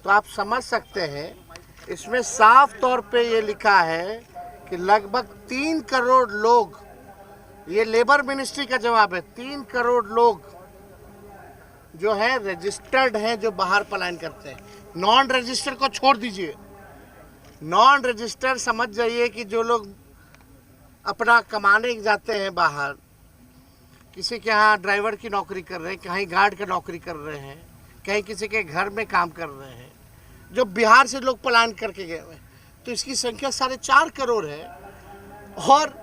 तो आप समझ सकते हैं इसमें साफ तौर पे ये लिखा है कि लगभग 3 करोड़ लोग, ये लेबर मिनिस्ट्री का जवाब है, 3 करोड़ लोग जो है रजिस्टर्ड हैं जो बाहर पलायन करते हैं। नॉन रजिस्टर्ड को छोड़ दीजिए, नॉन रजिस्टर्ड समझ जाइए कि जो लोग अपना कमाने जाते हैं बाहर, किसी के यहाँ ड्राइवर की नौकरी कर रहे हैं, कहीं गार्ड की नौकरी कर रहे हैं, कहीं किसी के घर में काम कर रहे हैं, जो बिहार से लोग पलायन करके गए हुए हैं, तो इसकी संख्या 4.5 करोड़ है। और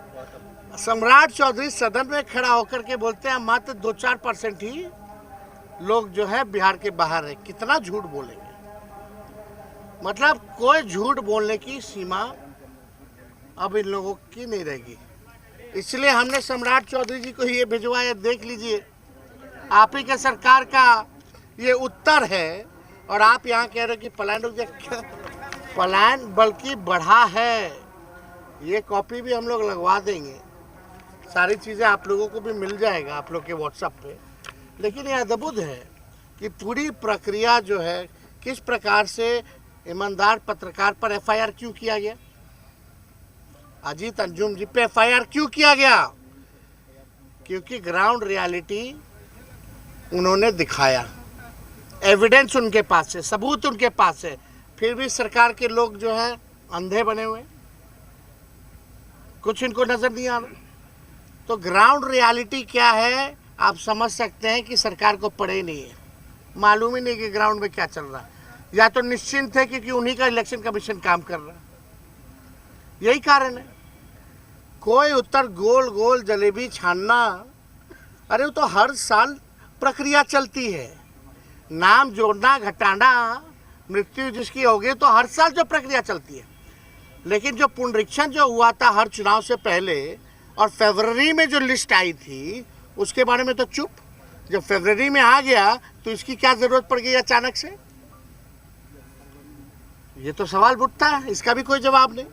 सम्राट चौधरी सदन में खड़ा होकर के बोलते हैं मात्र 2-4% ही लोग जो है बिहार के बाहर है। कितना झूठ बोलेंगे, मतलब कोई झूठ बोलने की सीमा अब इन लोगों की नहीं रहेगी। इसलिए हमने सम्राट चौधरी जी को ये भिजवाया, देख लीजिए, आप ही के सरकार का ये उत्तर है। और आप यहाँ कह रहे हो कि पलायन रुक जाए, पलायन बल्कि बढ़ा है। ये कॉपी भी हम लोग लगवा देंगे, सारी चीज़ें आप लोगों को भी मिल जाएगा आप लोग के व्हाट्सएप पे। लेकिन ये अद्भुत है कि पूरी प्रक्रिया जो है, किस प्रकार से ईमानदार पत्रकार पर एफआईआर क्यों किया गया, अजीत अंजुम जी पे एफआईआर क्यों किया गया, क्योंकि ग्राउंड रियलिटी उन्होंने दिखाया, एविडेंस उनके पास है, सबूत उनके पास है। फिर भी सरकार के लोग जो है अंधे बने हुए, कुछ इनको नजर नहीं आ रहा। तो ग्राउंड रियलिटी क्या है आप समझ सकते हैं कि सरकार को पड़े ही नहीं है, मालूम ही नहीं कि ग्राउंड में क्या चल रहा है। या तो निश्चिंत है क्योंकि उन्हीं का इलेक्शन कमीशन काम कर रहा है, यही कारण है। कोई उत्तर गोल गोल जलेबी छानना, अरे वो तो हर साल प्रक्रिया चलती है, नाम जोड़ना घटाना, मृत्यु जिसकी होगी तो हर साल जो प्रक्रिया चलती है। लेकिन जो पुनरीक्षण जो हुआ था हर चुनाव से पहले और फरवरी में जो लिस्ट आई थी उसके बारे में तो चुप। जब फरवरी में आ गया तो इसकी क्या जरूरत पड़ गई अचानक से, ये तो सवाल उठता है, इसका भी कोई जवाब नहीं,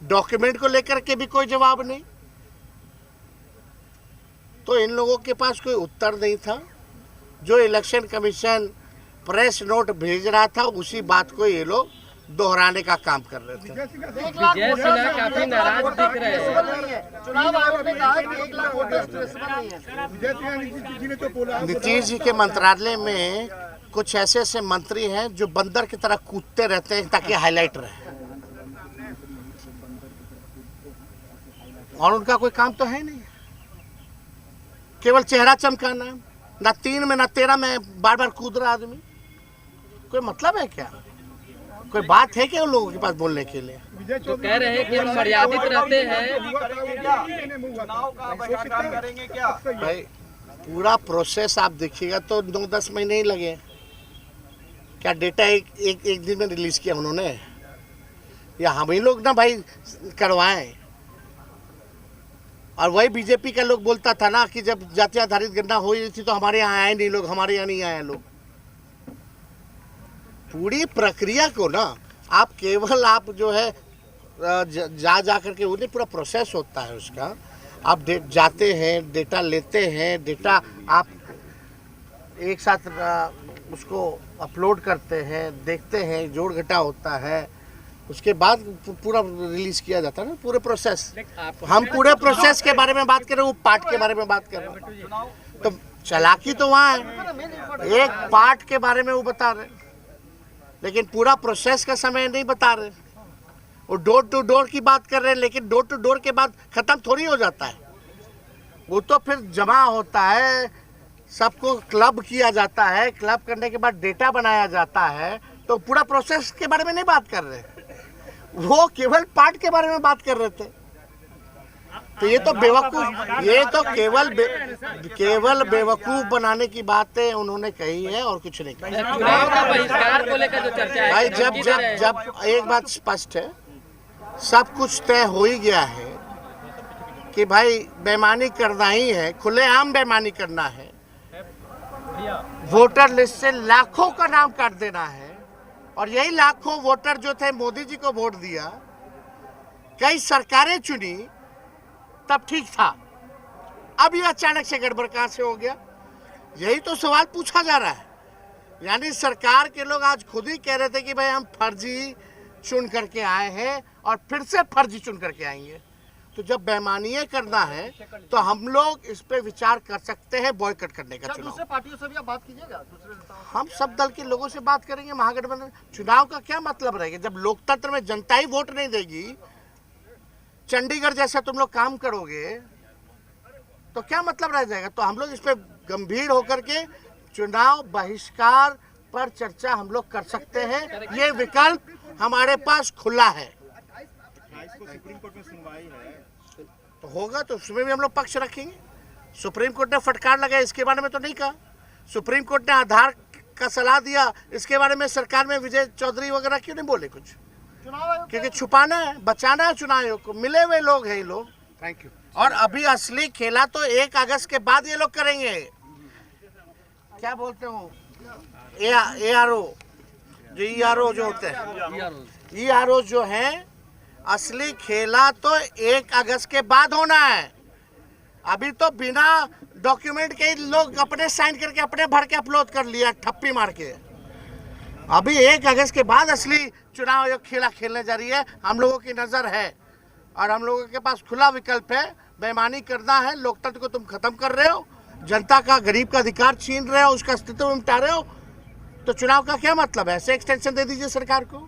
डॉक्यूमेंट को लेकर के भी कोई जवाब नहीं। तो इन लोगों के पास कोई उत्तर नहीं था। जो इलेक्शन कमीशन प्रेस नोट भेज रहा था उसी बात को ये लोग दोहराने का काम कर रहे थे। विजय सिन्हा काफी नाराज दिख रहे हैं। चुनाव आयोग ने कहा कि 1 लाख वोटर स्टेशन नहीं है। नीतीश जी के मंत्रालय में कुछ ऐसे ऐसे मंत्री हैं जो बंदर की तरह कूदते रहते हैं ताकि हाईलाइट रहे, और उनका कोई काम तो है नहीं, केवल चेहरा चमकाना, ना 3 में ना 13 में बार बार कूद रहा आदमी। कोई मतलब है क्या, कोई बात है क्या उन लोगों के पास बोलने के लिए? तो कह रहे हैं कि हम मर्यादित रहते हैं। भाई पूरा प्रोसेस आप देखिएगा तो 9-10 महीने ही लगे। क्या डेटा एक दिन में रिलीज किया उन्होंने, या हम ही लोग ना भाई करवाएं? और वही बीजेपी का लोग बोलता था ना कि जब जाति आधारित गणना हो रही थी तो हमारे यहाँ आए नहीं लोग, हमारे यहाँ नहीं आए लोग। पूरी प्रक्रिया को ना आप केवल आप जो है जा करके उन्हें पूरा प्रोसेस होता है उसका, आप जाते हैं, डेटा लेते हैं, डेटा आप एक साथ उसको अपलोड करते हैं, देखते हैं, जोड़ घटा होता है, उसके बाद पूरा रिलीज किया जाता है ना, पूरे प्रोसेस। हम पूरे प्रोसेस के बारे में बात कर रहे हैं, वो पार्ट के बारे में बात कर रहे हैं। तो चालाकी तो वहाँ है, एक पार्ट के बारे में वो बता रहे हैं लेकिन पूरा प्रोसेस का समय नहीं बता रहे। वो डोर टू डोर की बात कर रहे हैं, लेकिन डोर टू डोर के बाद खत्म थोड़ी हो जाता है, वो तो फिर जमा होता है, सबको क्लब किया जाता है, क्लब करने के बाद डेटा बनाया जाता है। तो पूरा प्रोसेस के बारे में नहीं बात कर रहे, वो केवल पार्ट के बारे में बात कर रहे थे। तो ये तो बेवकूफ, ये तो केवल बेवकूफ बनाने की बातें उन्होंने कही है और कुछ नहीं कही। चुनाव का बहिष्कार को लेकर जो चर्चा है भाई जब एक बात स्पष्ट है, सब कुछ तय हो ही गया है कि भाई बेईमानी करना ही है, खुलेआम बेईमानी करना है, वोटर लिस्ट से लाखों का नाम काट देना है। और यही लाखों वोटर जो थे मोदी जी को वोट दिया, कई सरकारें चुनी, तब ठीक था। अब ये अचानक से गड़बड़ कहां से हो गया, यही तो सवाल पूछा जा रहा है। यानी सरकार के लोग आज खुद ही कह रहे थे कि भाई हम फर्जी चुन करके आए हैं और फिर से फर्जी चुन करके आएंगे। तो जब बेईमानी करना है तो हम लोग इस पे विचार कर सकते हैं बॉयकॉट करने का चुनाव। दूसरे पार्टियों से भी आप बात कीजिएगा, दूसरे नेताओं से? हम सब दल के लोगों से बात करेंगे। महागठबंधन चुनाव का क्या मतलब रहेगा जब लोकतंत्र में जनता ही वोट नहीं देगी? चंडीगढ़ जैसा तुम लोग काम करोगे तो क्या मतलब रह जाएगा? तो हम लोग इस पे गंभीर होकर के चुनाव बहिष्कार पर चर्चा हम लोग कर सकते हैं। ये विकल्प हमारे पास खुला है। सुप्रीम कोर्ट में सुनवाई है तो होगा तो उसमें भी हम लोग पक्ष रखेंगे। सुप्रीम कोर्ट ने फटकार लगाया, इसके बारे में तो नहीं कहा। सुप्रीम कोर्ट ने आधार का सलाह दिया, इसके बारे में सरकार में विजय चौधरी वगैरह क्यों नहीं बोले कुछ? चुनाव आयोग क्योंकि छुपाना है, बचाना है चुनाव आयोग को। मिले हुए लोग हैं ये लोग। Thank you. और अभी असली खेला तो 1 अगस्त के बाद ये लोग करेंगे। क्या बोलते हो ARO जो ERO जो होते हैं, ERO जो है, असली खेला तो 1 अगस्त के बाद होना है। अभी तो बिना डॉक्यूमेंट के लोग अपने साइन करके अपने भर के अपलोड कर लिया ठप्पी मार के। अभी 1 अगस्त के बाद असली चुनाव आयोग खेला खेलने जा रही है। हम लोगों की नज़र है और हम लोगों के पास खुला विकल्प है। बेईमानी करना है, लोकतंत्र को तुम खत्म कर रहे हो, जनता का गरीब का अधिकार छीन रहे हो, उसका अस्तित्व मिटा रहे हो, तो चुनाव का क्या मतलब है? ऐसे एक्सटेंशन दे दीजिए सरकार को।